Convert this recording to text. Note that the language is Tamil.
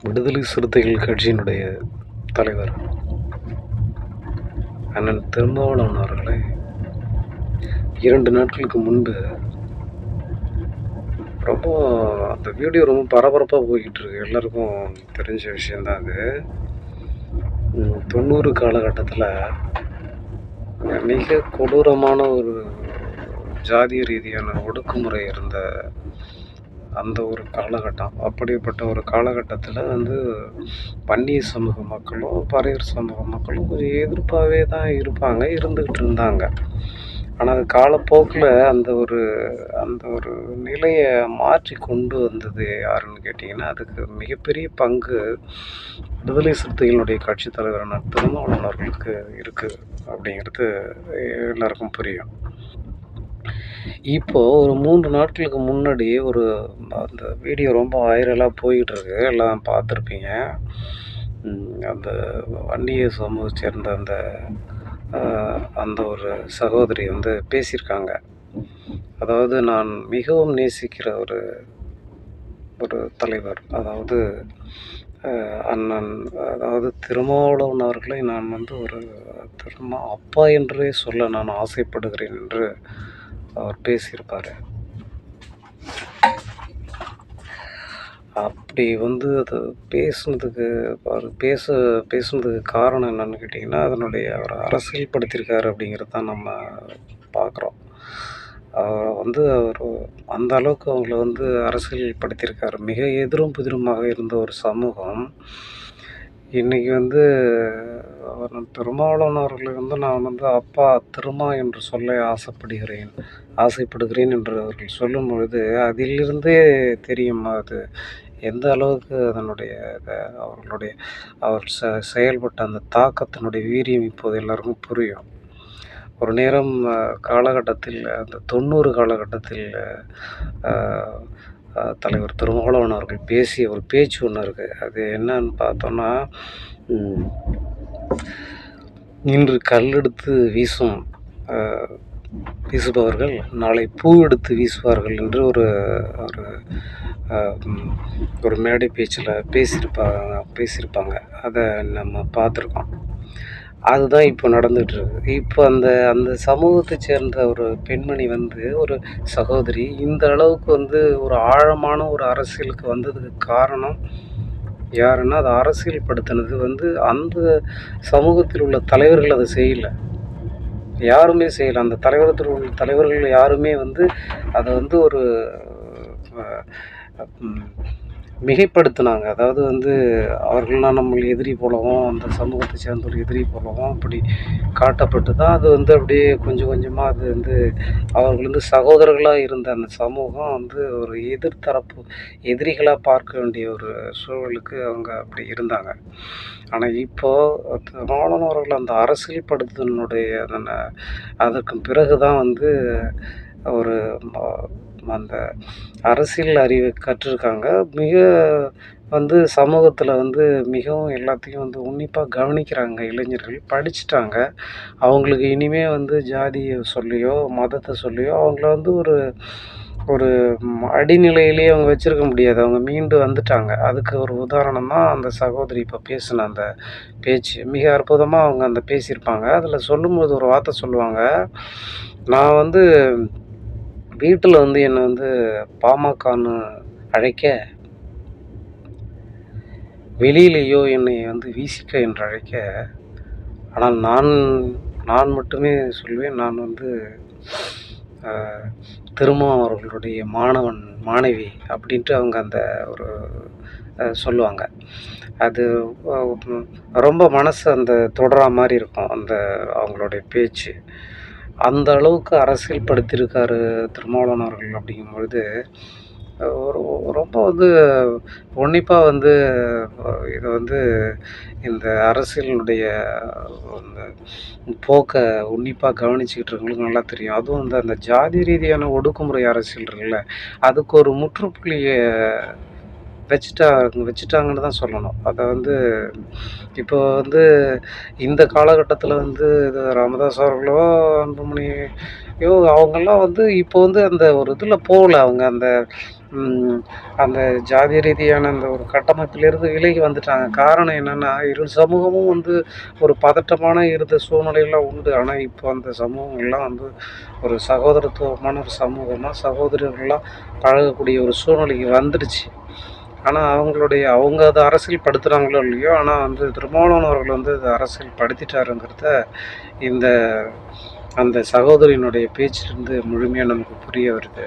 விடுதலை சிறுத்தைகள் கட்சியினுடைய தலைவர் அண்ணன் திருமாவளவன் அவர்களை 2 நாட்களுக்கு முன்பு ரொம்ப அந்த வீடியோ ரொம்ப பரபரப்பாக போய்கிட்டு இருக்கு. எல்லாருக்கும் தெரிஞ்ச விஷயந்தான் அது. 90 காலகட்டத்தில் மிக கொடூரமான ஒரு ஜாதிய ரீதியான ஒடுக்குமுறை இருந்த அந்த ஒரு காலகட்டம். அப்படிப்பட்ட ஒரு காலகட்டத்தில் வன்னிய சமூக மக்களும் பறையர் சமூக மக்களும் கொஞ்சம் எதிர்ப்பாகவே தான் இருந்துக்கிட்டு இருந்தாங்க. ஆனால் அது காலப்போக்கில் அந்த ஒரு நிலையை மாற்றி கொண்டு வந்தது யாருன்னு கேட்டிங்கன்னா, அதுக்கு மிகப்பெரிய பங்கு விடுதலை சிறுத்தைகளுடைய கட்சித் தலைவரான திருமாவளவன் அவர்களுக்கு இருக்குது அப்படிங்கிறது எல்லாருக்கும் புரியும். இப்போது ஒரு 3 நாட்களுக்கு முன்னாடி அந்த வீடியோ ரொம்ப வைரலாக போயிட்டுருக்கு, எல்லாம் பார்த்துருப்பீங்க. அந்த வன்னிய சமூகத்தை சேர்ந்த அந்த ஒரு சகோதரி பேசியிருக்காங்க. அதாவது, நான் மிகவும் நேசிக்கிற ஒரு தலைவர், அதாவது அண்ணன் திருமாவளவன் அவர்களை நான் ஒரு அப்பா என்றே சொல்ல நான் ஆசைப்படுகிறேன் என்று அவர் பேசியிருப்பார். அப்படி அது பேசுனதுக்கு அவர் பேசுனதுக்கு காரணம் என்னன்னு கேட்டிங்கன்னா, அவர் அரசியல் படுத்தியிருக்காரு அப்படிங்கிறது தான் நம்ம பார்க்குறோம். அவர் அந்த அளவுக்கு அவங்கள அரசியல் படுத்தியிருக்காரு. மிக எதிரும் புதிருமாக இருந்த ஒரு சமூகம் இன்றைக்கி அவர் திருமாவளவன் அவர்களை நான் அப்பா திருமா என்று சொல்ல ஆசைப்படுகிறேன் என்று அவர்கள் சொல்லும் பொழுது அதிலிருந்தே தெரியும் அது எந்த அளவுக்கு அவர் செயல்பட்ட அந்த தாக்கத்தினுடைய வீரியம் இப்போது எல்லாருக்கும் புரியும். ஒரு நேரம் காலகட்டத்தில் அந்த 90 காலகட்டத்தில் தலைவர் திருமாவளவன் அவர்கள் பேசிய ஒரு பேச்சு ஒன்று இருக்குது. அது என்னன்னு பார்த்தோன்னா, இன்று கல்லெடுத்து வீசுபவர்கள் நாளை பூ எடுத்து வீசுவார்கள் என்று ஒரு மேடை பேச்சில் பேசியிருப்பாங்க. அதை நம்ம பார்த்துருக்கோம். அதுதான் இப்போ நடந்துகிட்ருக்கு. இப்போ அந்த சமூகத்தை சேர்ந்த ஒரு பெண்மணி ஒரு சகோதரி இந்த அளவுக்கு ஒரு ஆழமான ஒரு அரசியலுக்கு வந்ததுக்கு காரணம் யாருன்னா, அதை அரசியல் படுத்தினது அந்த சமூகத்தில் உள்ள தலைவர்கள் அதை செய்யலை. யாருமே செய்யலை. அந்த தலைவர்கள் யாருமே அதை ஒரு மிகைப்படுத்தினாங்க. அதாவது அவர்கள்லாம் நம்ம எதிரி போலவும், அந்த சமூகத்தை சேர்ந்த ஒரு எதிரி போலவும் அப்படி காட்டப்பட்டு தான் அது அப்படியே கொஞ்சம் கொஞ்சமாக அது அவர்கள் சகோதரர்களாக இருந்த அந்த சமூகம் ஒரு எதிரிகளாக பார்க்க வேண்டிய ஒரு சூழலுக்கு அவங்க அப்படி இருந்தாங்க. ஆனால் இப்போது மாணவர்கள் அந்த அரசியல் படுத்தினுடைய அதற்கு பிறகு தான் ஒரு அந்த அரசியல் அறிவை கற்றிருக்காங்க. மிக சமூகத்தில் மிகவும் எல்லாத்தையும் உன்னிப்பாக கவனிக்கிறாங்க. இளைஞர்கள் படிச்சுட்டாங்க. அவங்களுக்கு இனிமேல் ஜாதியை சொல்லியோ மதத்தை சொல்லியோ அவங்கள ஒரு அடிநிலையிலேயே அவங்க வச்சுருக்க முடியாது. அவங்க மீண்டு வந்துட்டாங்க. அதுக்கு ஒரு உதாரணம் தான் அந்த சகோதரி இப்போ பேசின அந்த பேச்சு. மிக அற்புதமாக அவங்க பேசியிருப்பாங்க. அதில் சொல்லும்போது ஒரு வார்த்தை சொல்லுவாங்க, நான் வீட்டில் என்னை பாமகன்னு அழைக்க, வெளியிலேயோ என்னை விசிக என்று அழைக்க, ஆனால் நான் மட்டுமே சொல்வேன், நான் திருமா அவர்களுடைய மாணவி அப்படின்ட்டு அவங்க அந்த ஒரு சொல்லுவாங்க. அது ரொம்ப மனசு தொடரா மாதிரி இருக்கும் அவங்களுடைய பேச்சு. அந்த அளவுக்கு அரசியல் படுத்தியிருக்காரு திருமாவளவன் அவர்கள். அப்படிங்கும்பொழுது ரொம்ப உன்னிப்பாக இதை இந்த அரசியலினுடைய போக்கை உன்னிப்பாக கவனிச்சுக்கிட்டு இருக்கவங்களுக்கு நல்லா தெரியும். அதுவும் அந்த ஜாதி ரீதியான ஒடுக்குமுறை அரசியல் இருக்குல்ல, அதுக்கு ஒரு முற்றுப்புள்ளியை வச்சுட்டாங்கன்னு தான் சொல்லணும். அதை இப்போ இந்த காலகட்டத்தில் இது ராமதாஸ் அவர்களோ அன்புமணியோ அவங்கெல்லாம் இப்போ அந்த ஒரு இதில் போகல. அவங்க ம், அந்த ஜாதி ரீதியான அந்த ஒரு கட்டமைப்பிலிருந்து விலகி வந்துட்டாங்க. காரணம் என்னன்னா, இரு சமூகமும் வந்து ஒரு பதட்டமான இருந்த சூழ்நிலைலாம் உண்டு. ஆனா, இப்போ அந்த சமூகங்கள்லாம் வந்து ஒரு சகோதரத்துவமான ஒரு சமூகமா, சகோதரர்களா பழகக்கூடிய ஒரு சூழ்நிலைக்கு வந்துடுச்சு. ஆனா, அவங்க அத அரசியல் படுத்துறாங்களோ இல்லையோ, ஆனா வந்து திருமாவளவன் அவர்கள் வந்து அத அரசியல் படுத்திட்டாருங்கிறத இந்த அந்த சகோதரியினுடைய பேச்சிலிருந்து முழுமையா நமக்கு புரிய வருது.